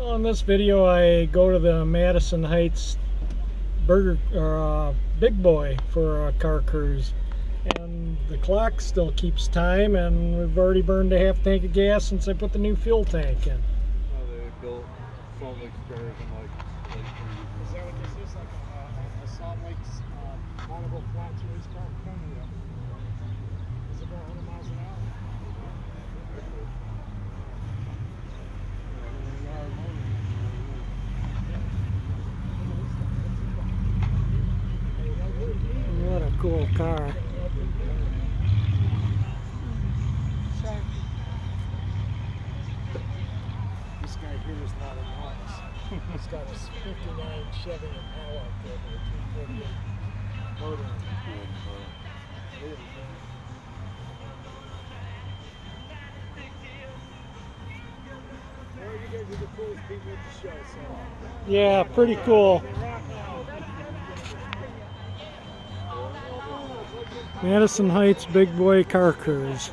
Well, in this video I go to the Madison Heights Big Boy for a car cruise, and the clock still keeps time, and we've already burned a half tank of gas since I put the new fuel tank in. Oh, they built Salt Lake spares in like late 30s. Is that what this is? Like a Salt Lake Carnival Flats race car? Is it about 100 miles an hour? What a cool car. This guy here is not a novice. He's got a 59 Chevy Impala with a 348 motor. Well, you guys are the coolest people at the show, so. Yeah, pretty cool. Madison Heights Big Boy car cruise.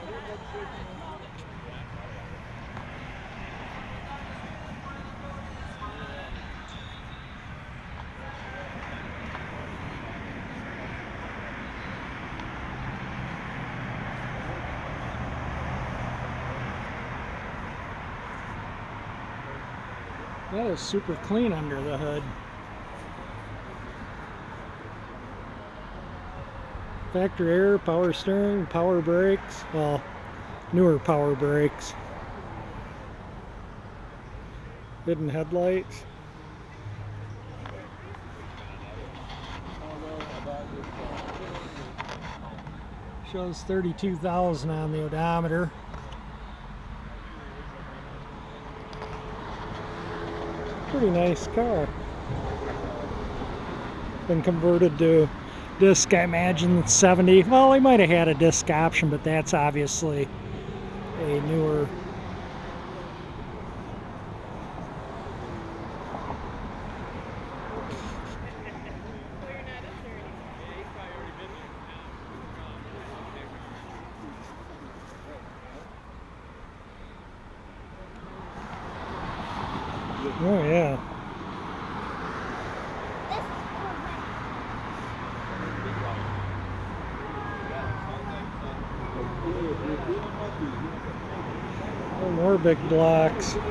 That is super clean under the hood. Factory air, power steering, power brakes, well, newer power brakes. Hidden headlights. Shows 32,000 on the odometer. Pretty nice car. Been converted to disc, I imagine, 70. Well, they might have had a disc option, but that's obviously a newer. Oh yeah. Oh, more big blocks. You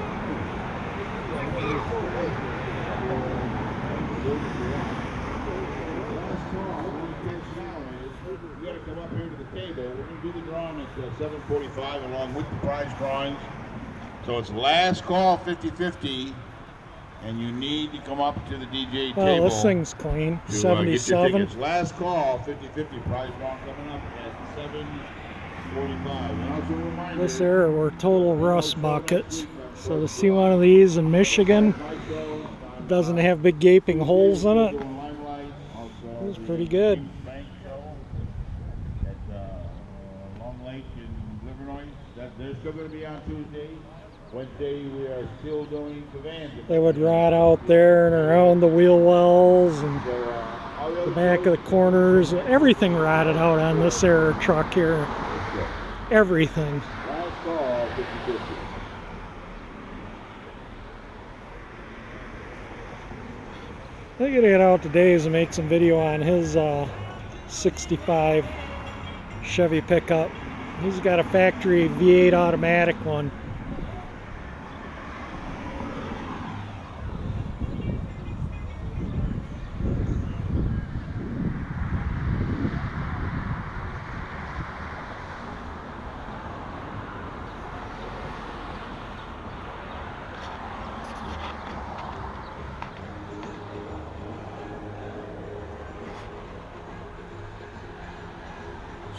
got to come up here to the table. We're going to do the drawing at 7:45 along with the prize drawings. So it's last call 50-50, and you need to come up to the DJ table. Oh, this thing's clean. To, 77. It's last call 50-50 prize drawing coming up at 7:45. And also a reminder, This area were total rust buckets. So to see one of these in Michigan, doesn't have big gaping holes in it. It was pretty good. Long Lake in Livernois. They're still going to be on Tuesday. Wednesday we are still doing Savannah. They would rot out there and around the wheel wells and the back of the corners. Everything rotted out on this air truck here. Everything. Last call 50-50. I'm gonna get out today to make some video on his 65 Chevy pickup. He's got a factory V8 automatic one.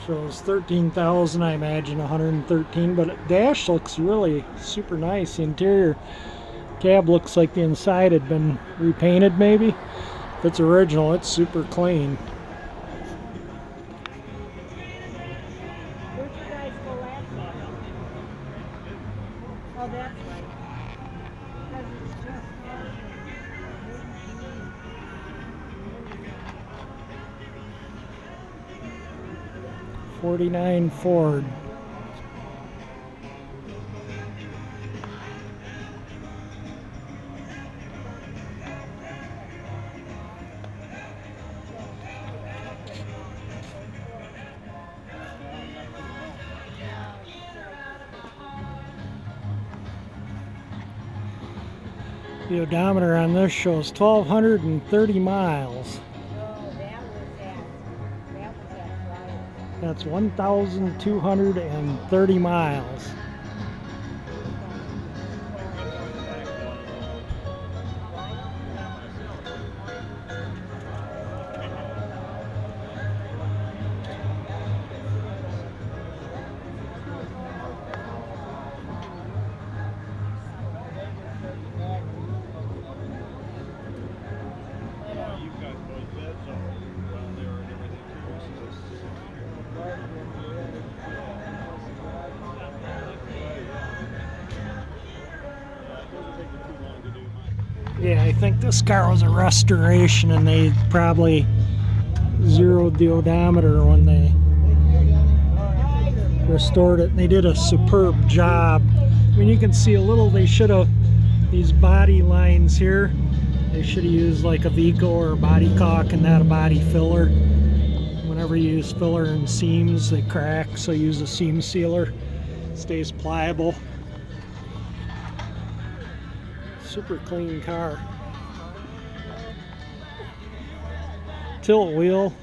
Shows 13,000, I imagine 113, but the dash looks really super nice. The interior cab looks like the inside had been repainted maybe. If it's original, it's super clean. Where'd you guys go last night? Oh, that's right. Because it's just 49 Ford. The odometer on this shows 1,230 miles. Oh, that was that flyer. That's 1,230 miles. Yeah, I think this car was a restoration and they probably zeroed the odometer when they restored it. And they did a superb job. I mean, you can see a little, they should have, these body lines here, they should have used like a Vico or a body caulk and not a body filler. Whenever you use filler in seams, they crack, so use a seam sealer. It stays pliable. Super clean car. Tilt wheel.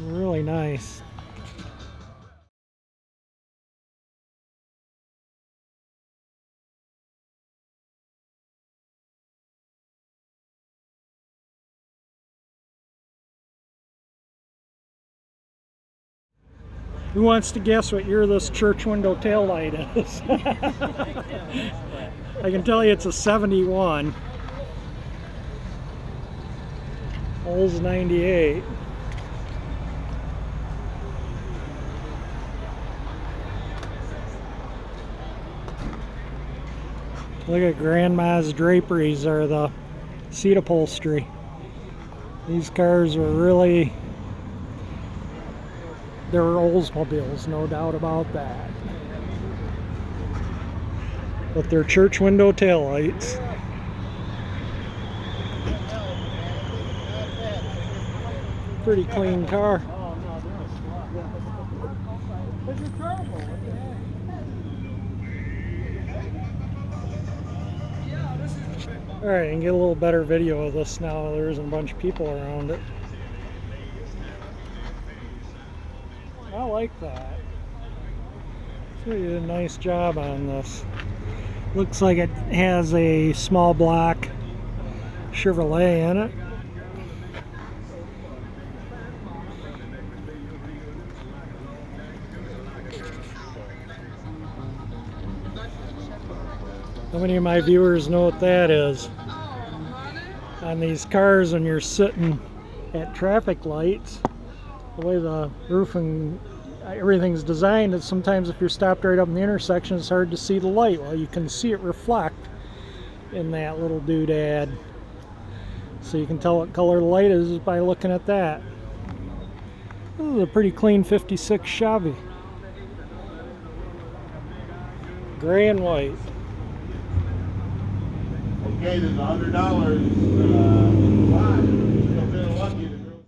Really nice. Who wants to guess what year this church window tail light is? I can tell you it's a 71. Olds 98. Look at Grandma's draperies or the seat upholstery. These cars were really, they were Oldsmobiles, no doubt about that. With their church window taillights. Pretty clean car. Alright, I can get a little better video of this now. There isn't a bunch of people around it. I like that. So you did a nice job on this. Looks like it has a small block Chevrolet in it. How many of my viewers know what that is? On these cars, when you're sitting at traffic lights, the way the roof and everything's designed is sometimes if you're stopped right up in the intersection, it's hard to see the light. Well, you can see it reflect in that little doodad. So you can tell what color the light is by looking at that. This is a pretty clean 56 Chevy. Gray and white. Okay, there's $100 in the pot. Still feeling lucky to grow.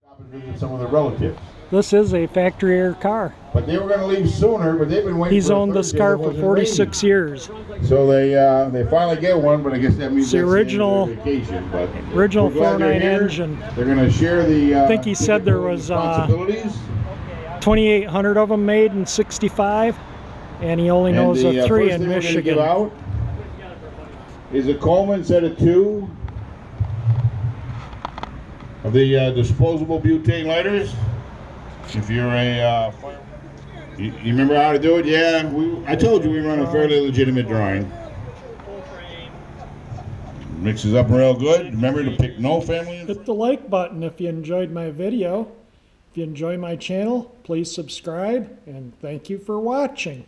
Stop and visit some of the relatives. This is a factory air car. But they were going to leave sooner, but they've been waiting. He's for owned this Thursday car that for wasn't 46 raining. years. So they finally get one, but I guess that means The that's original- the end of their vacation. But original we're glad they're 4.9 here. engine. They're going to share the. I think he said there was, responsibilities. 2,800 of them made in 65, and he only knows And the of 3 first in thing we're gonna Michigan. give out is a Coleman set of 2 of the disposable butane lighters. If you're a you remember how to do it? Yeah, I told you we run a fairly legitimate drawing. Mixes up real good. Remember to pick no family. Hit the like button if you enjoyed my video. If you enjoy my channel, please subscribe, and thank you for watching.